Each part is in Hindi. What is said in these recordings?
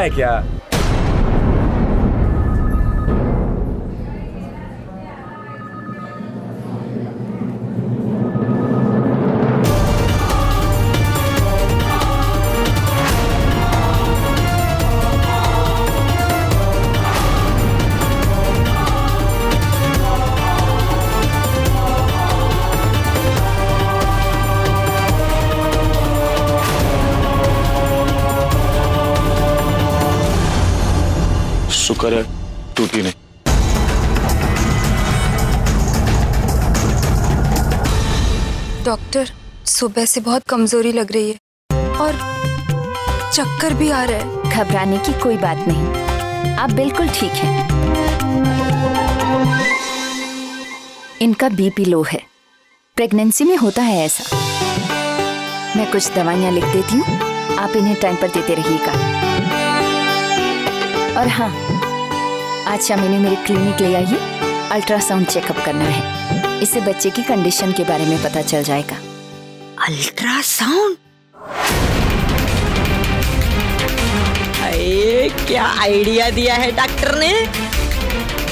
है क्या? शुक्र है टूटी नहीं। डॉक्टर, सुबह से बहुत कमजोरी लग रही है और चक्कर भी आ रहा है। घबराने की कोई बात नहीं, आप बिल्कुल ठीक हैं। इनका बीपी लो है, प्रेगनेंसी में होता है ऐसा। मैं कुछ दवाइयाँ लिख देती हूँ, आप इन्हें टाइम पर देते रहिएगा। और हाँ, आज शाम इन्हें मेरे क्लिनिक ले आइए, अल्ट्रासाउंड चेकअप करना है। इससे बच्चे की कंडीशन के बारे में पता चल जाएगा। अल्ट्रासाउंड? अरे क्या आइडिया दिया है डॉक्टर ने।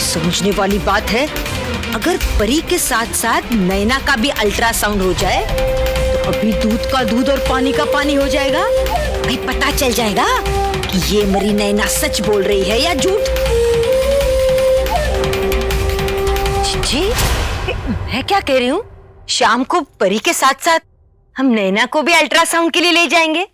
समझने वाली बात है, अगर परी के साथ साथ नैना का भी अल्ट्रासाउंड हो जाए तो अभी दूध का दूध और पानी का पानी हो जाएगा। भाई पता चल जाएगा कि ये मरी नैना सच बोल रही है या झूठ। जी, मैं क्या कह रही हूँ, शाम को परी के साथ साथ हम नैना को भी अल्ट्रासाउंड के लिए ले जाएंगे।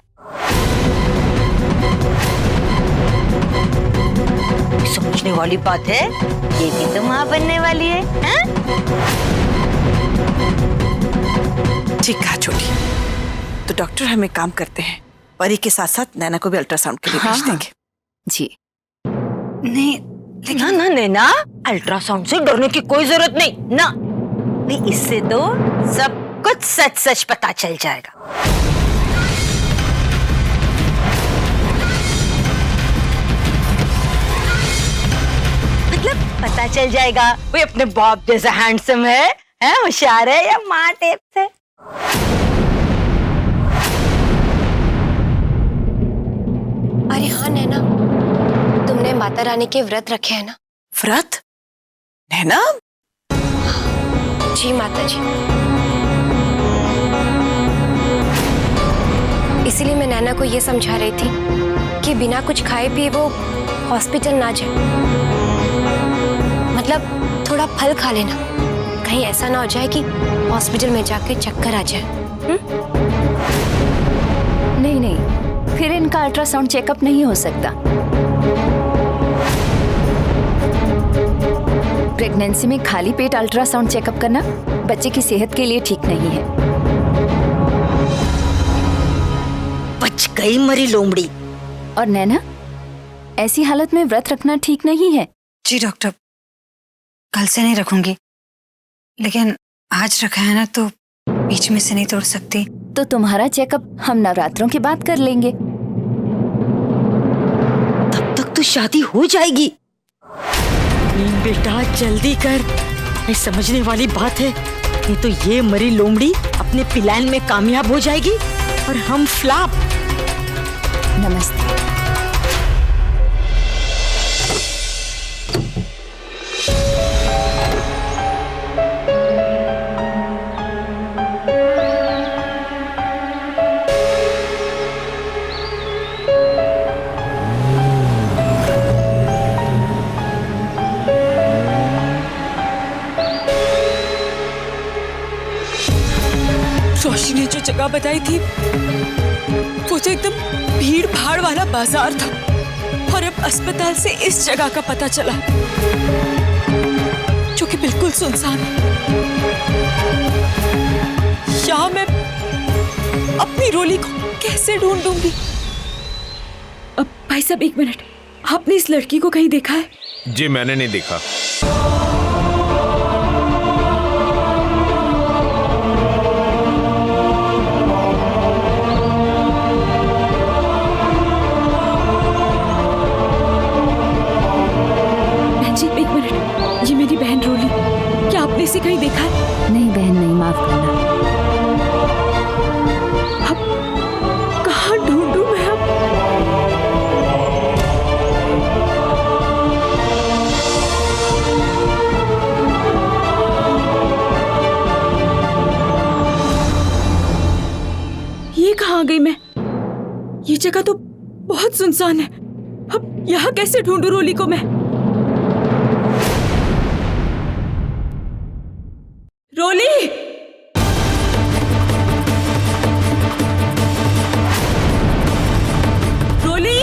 समझने वाली बात है, ये भी तो माँ बनने वाली है, हाँ? ठीक कहा छोटी। तो डॉक्टर हम एक काम करते हैं, परी के साथ साथ नैना को भी अल्ट्रासाउंड के लिए भेज देंगे। जी नहीं, लेकिन ना नैना, अल्ट्रासाउंड से डरने की कोई जरूरत नहीं ना। नहीं, इससे तो सब कुछ सच सच पता चल जाएगा। मतलब पता चल जाएगा वो अपने बाप जैसा हैंडसम है, होशियार है या माँ टाइप से। अरे हाँ नैना, तुमने माता रानी के व्रत रखे हैं ना? व्रत? नैना? जी माता जी। इसीलिए मैं नैना को ये समझा रही थी कि बिना कुछ खाए पिए वो हॉस्पिटल ना जाए। मतलब थोड़ा फल खा लेना, कहीं ऐसा ना हो जाए कि हॉस्पिटल में जाके चक्कर आ जाए। नहीं नहीं, फिर इनका अल्ट्रासाउंड चेकअप नहीं हो सकता। प्रेगनेंसी में खाली पेट अल्ट्रासाउंड चेकअप करना बच्चे की सेहत के लिए ठीक नहीं है। बच गई मरी लोमड़ी। और नैना, ऐसी हालत में व्रत रखना ठीक नहीं है। जी डॉक्टर, कल से नहीं रखूंगी, लेकिन आज रखा है ना तो बीच में से नहीं तोड़ सकती। तो तुम्हारा चेकअप हम नवरात्रों के बाद कर लेंगे। तब तक तो शादी हो जाएगी। बेटा जल्दी कर, ये समझने वाली बात है। नहीं तो ये मरी लोमड़ी अपने प्लान में कामयाब हो जाएगी और हम फ्लॉप। नमस्ते। रोशी ने जो जगह बताई थी वो तो एकदम भीड़ भाड़ वाला बाजार था, और अब अस्पताल से इस जगह का पता चला जो कि बिल्कुल सुनसान है। यहाँ मैं अपनी रोली को कैसे ढूंढूंगी? अब भाई साहब एक मिनट, आपने इस लड़की को कहीं देखा है? जी मैंने नहीं देखा। ये मेरी बहन रोली, क्या आपने इसे कहीं देखा है? नहीं बहन नहीं, माफ करना। अब कहाँ ढूंढूं मैं? अब आ गई मैं? ये जगह तो बहुत सुनसान है। अब यहाँ कैसे ढूंढूं रोली को मैं? रोली! रोली!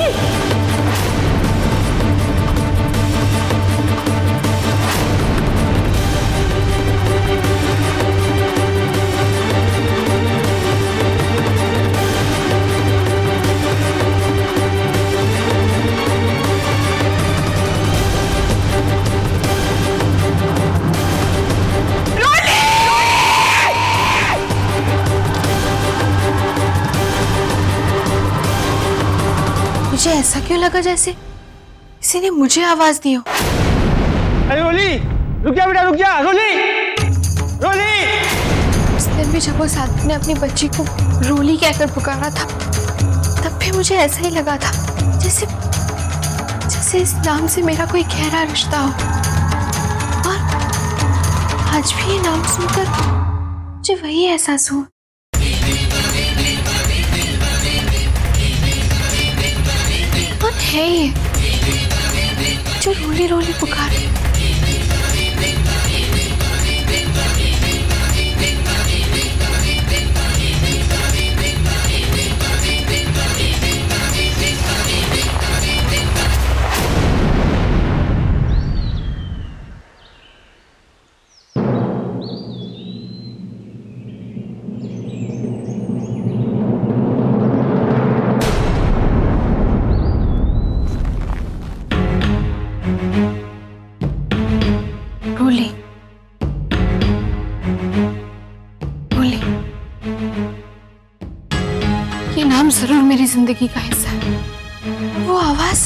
मुझे ऐसा क्यों लगा जैसे किसी ने मुझे आवाज दी हो। अरे रोली, रुक जा बेटा, रुक जा। रोली, रोली। उस दिन भी जब उस आदमी ने अपनी बच्ची को रोली कहकर पुकारा था, तब भी मुझे ऐसा ही लगा था जैसे जैसे इस नाम से मेरा कोई गहरा रिश्ता हो। और आज भी ये नाम सुनकर मुझे वही एहसास हुआ। कौन है ये जो रोली रोली पुकारे? रोली, रोली, ये नाम जरूर मेरी जिंदगी का हिस्सा है। वो आवाज,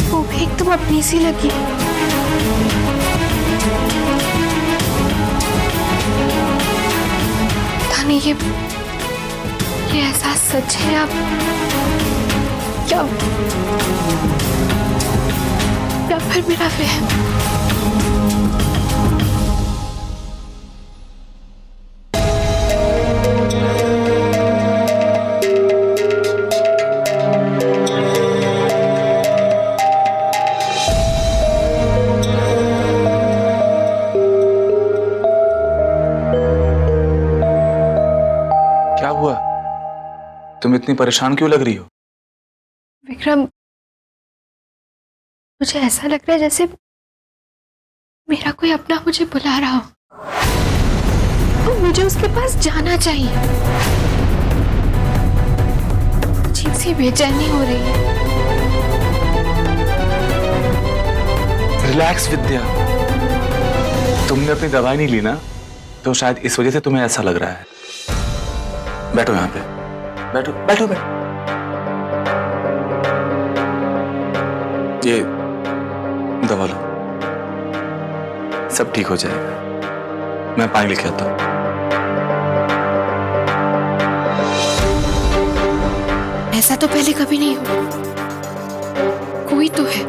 वो भी एकदम अपनी सी लगी। पता नहीं ये एहसास सच है अब या फिर मेरा वहम। क्या हुआ? तुम इतनी परेशान क्यों लग रही हो? विक्रम, मुझे ऐसा लग रहा है जैसे मेरा कोई अपना मुझे बुला रहा हो और मुझे उसके पास जाना चाहिए। अजीब सी बेचैनी हो रही है। रिलैक्स विद्या, तुमने अपनी दवाई नहीं ली ना, तो शायद इस वजह से तुम्हें ऐसा लग रहा है। बैठो यहाँ पे, बैठो बैठो बैठो। ये दवा लो, सब ठीक हो जाएगा। मैं पानी लेके आता हूँ। ऐसा तो पहले कभी नहीं हुआ। कोई तो है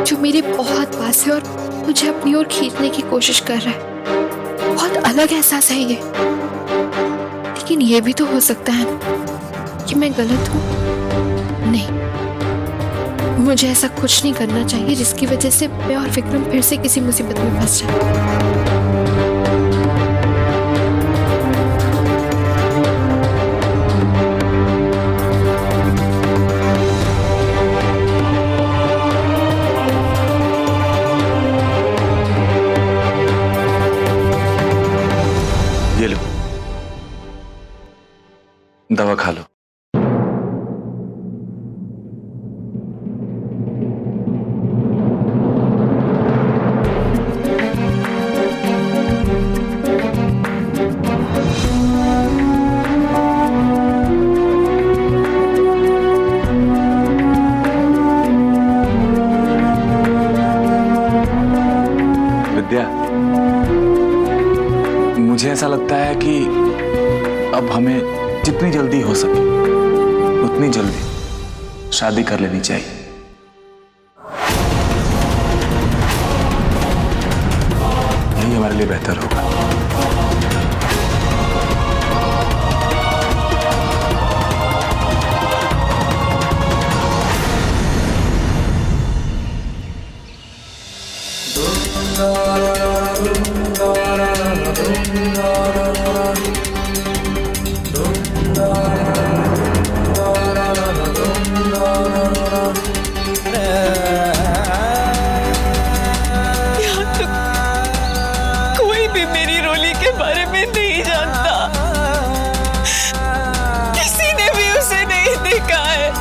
जो मेरे बहुत पास है और मुझे अपनी ओर खींचने की कोशिश कर रहा है। बहुत अलग एहसास है ये, लेकिन ये भी तो हो सकता है कि मैं गलत हूँ। नहीं, मुझे ऐसा कुछ नहीं करना चाहिए जिसकी वजह से मैं और विक्रम फिर से किसी मुसीबत में फंस जाए। ये लो, दवा खा लो। विद्या, मुझे ऐसा लगता है कि अब हमें जितनी जल्दी हो सके उतनी जल्दी शादी कर लेनी चाहिए। यही हमारे लिए बेहतर होगा। यहाँ तो कोई भी मेरी रोली के बारे में नहीं जानता, किसी ने भी उसे नहीं देखा है।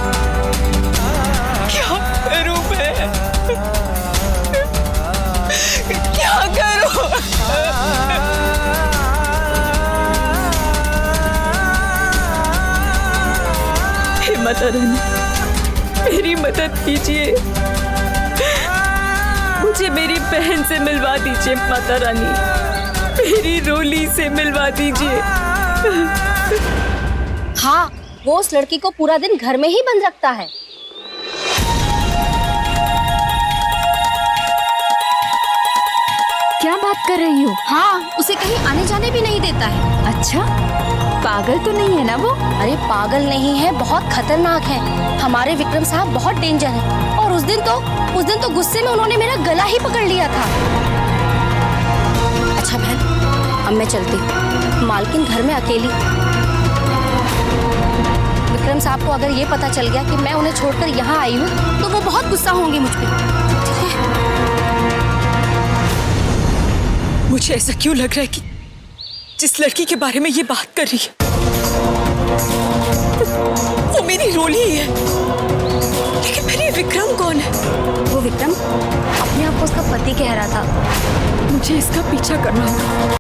क्या करूं मैं, क्या करूं? हे माता रानी, मेरी मदद कीजिए, मुझे मेरी बहन से मिलवा दीजिए। माता रानी, मेरी रोली से मिलवा दीजिए। हाँ, वो उस लड़की को पूरा दिन घर में ही बंद रखता है। क्या बात कर रही हो? हाँ, उसे कहीं आने जाने भी नहीं देता है। अच्छा, पागल तो नहीं है ना वो? अरे पागल नहीं है, बहुत खतरनाक है। हमारे विक्रम साहब बहुत डेंजर है। और उस दिन तो गुस्से में उन्होंने मेरा गला ही पकड़ लिया था। अच्छा बहन, अब मैं चलती हूँ। मालकिन घर में अकेली। विक्रम साहब को अगर ये पता चल गया कि मैं उन्हें छोड़कर यहाँ आई हूँ तो वो बहुत गुस्सा होंगे मुझ पे। ठीक है? मुझे ऐसा क्यों लग रहा है कि जिस लड़की के बारे में ये बात कर रही है वो मेरी रोली ही है। लेकिन मेरी विक्रम कौन है? वो विक्रम अपने आप को उसका पति कह रहा था। मुझे इसका पीछा करना होगा।